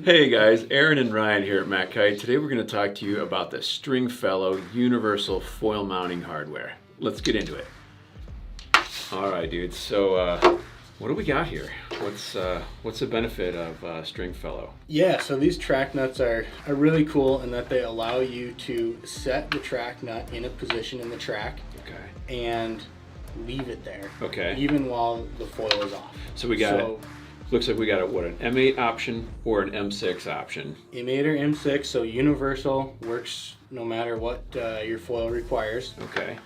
Hey guys, Aaron and Ryan here at MACkite. Today we're going to talk to you about the Stringfellow universal foil mounting hardware. Let's get into it. All right, dudes. So what do we got here? What's the benefit of Stringfellow? Yeah, so these track nuts are really cool in that they allow you to set the track nut in a position in the track. Okay. And leave it there. Okay. Even while the foil is off. So we got looks like we got an M8 option or an M6 option. M8 or M6, so universal, works no matter what your foil requires. Okay.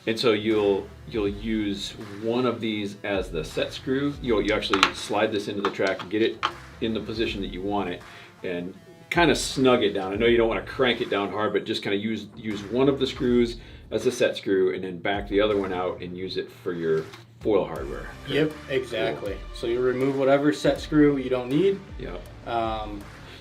And so you'll use one of these as the set screw. You actually slide this into the track and get it in the position that you want it, and kind of snug it down. I know you don't want to crank it down hard, but just kind of use one of the screws as a set screw, and then back the other one out and use it for your foil hardware. Yep, exactly. Cool. So you remove whatever set screw you don't need. Yep.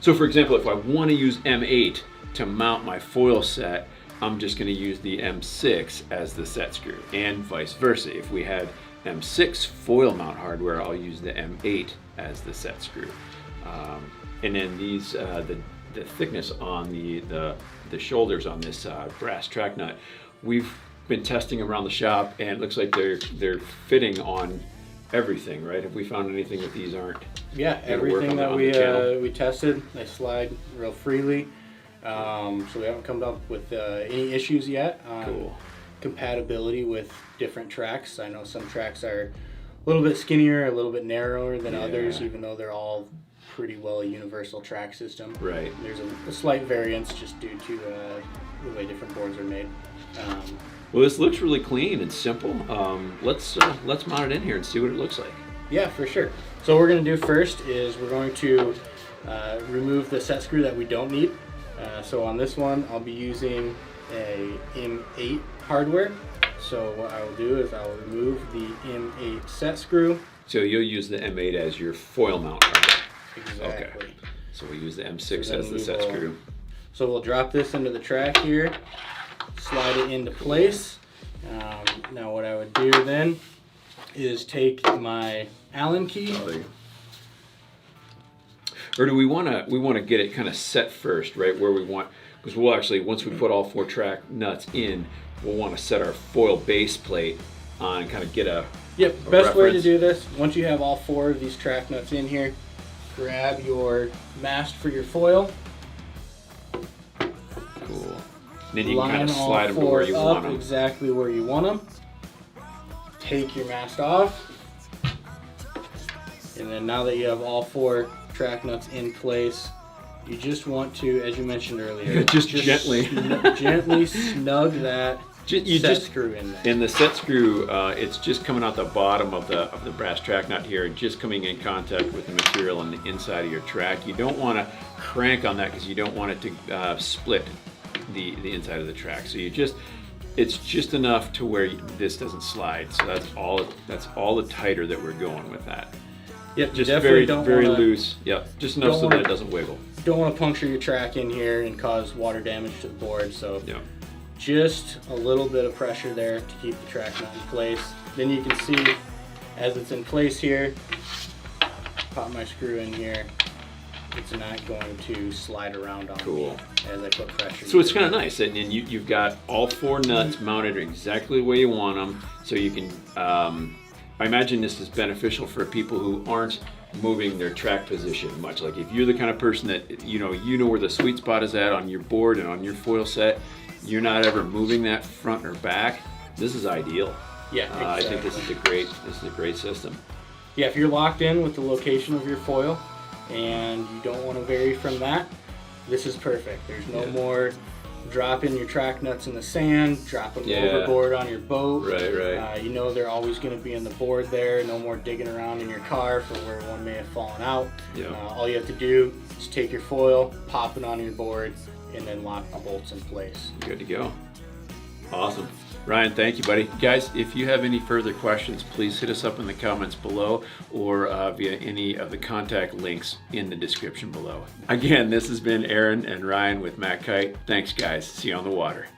So for example, if I want to use M8 to mount my foil set, I'm just going to use the M6 as the set screw, and vice versa. If we had M6 foil mount hardware, I'll use the M8 as the set screw. And then these, the thickness on the shoulders on this brass track nut, we've been testing around the shop, and it looks like they're fitting on everything, right? Have we found anything that these aren't? Yeah, everything that we tested, they slide real freely. So we haven't come up with any issues yet on compatibility with different tracks. I know some tracks are a little bit skinnier, a little bit narrower than others, even though they're all pretty well a universal track system. Right. There's a slight variance just due to the way different boards are made. Well, this looks really clean and simple. Let's mount it in here and see what it looks like. Yeah, for sure. So what we're going to do first is we're going to remove the set screw that we don't need. So on this one, I'll be using a M8 hardware. So what I will do is I'll remove the M8 set screw. So you'll use the M8 as your foil mount hardware. Exactly. Okay. So we use the M6 as the set screw. So we'll drop this into the track here, slide it into place. Now what I would do then is take my Allen key. Or do we want to get it kind of set first, right? Where we want, because we'll actually, once we put all four track nuts in, we'll want to set our foil base plate on, kind of get a best reference. Way to do this, once you have all four of these track nuts in here, grab your mast for your foil. Cool. And then you can kind of slide them to where you want them. Exactly where you want them. Take your mast off. And then now that you have all four track nuts in place, you just want to, as you mentioned earlier, just gently snug that set screw in there. In the set screw, it's just coming out the bottom of the brass track nut here, and just coming in contact with the material on the inside of your track. You don't want to crank on that because you don't want it to split the inside of the track. So it's just enough to where this doesn't slide. So that's all the tighter that we're going with that. Yep, just very loose. Yep, just enough so that it doesn't wiggle. Don't want to puncture your track in here and cause water damage to the board. So just a little bit of pressure there to keep the track nut in place. Then you can see as it's in place here, pop my screw in here. It's not going to slide around on me as I put pressure. So it's kind of nice, and you've got all four nuts mounted exactly the way you want them, so you can. I imagine this is beneficial for people who aren't moving their track position much. Like if you're the kind of person that you know where the sweet spot is at on your board and on your foil set, you're not ever moving that front or back. This is ideal. Yeah, exactly. I think this is a great system. Yeah, if you're locked in with the location of your foil and you don't want to vary from that, this is perfect. There's no more dropping your track nuts in the sand, dropping them overboard on your boat. Right. You know they're always going to be in the board there. No more digging around in your car for where one may have fallen out. All you have to do is take your foil, pop it on your board, and then lock the bolts in place. Good to go. Awesome. Ryan, thank you, buddy. Guys, if you have any further questions, please hit us up in the comments below or via any of the contact links in the description below. Again, this has been Aaron and Ryan with MACkite. Thanks, guys. See you on the water.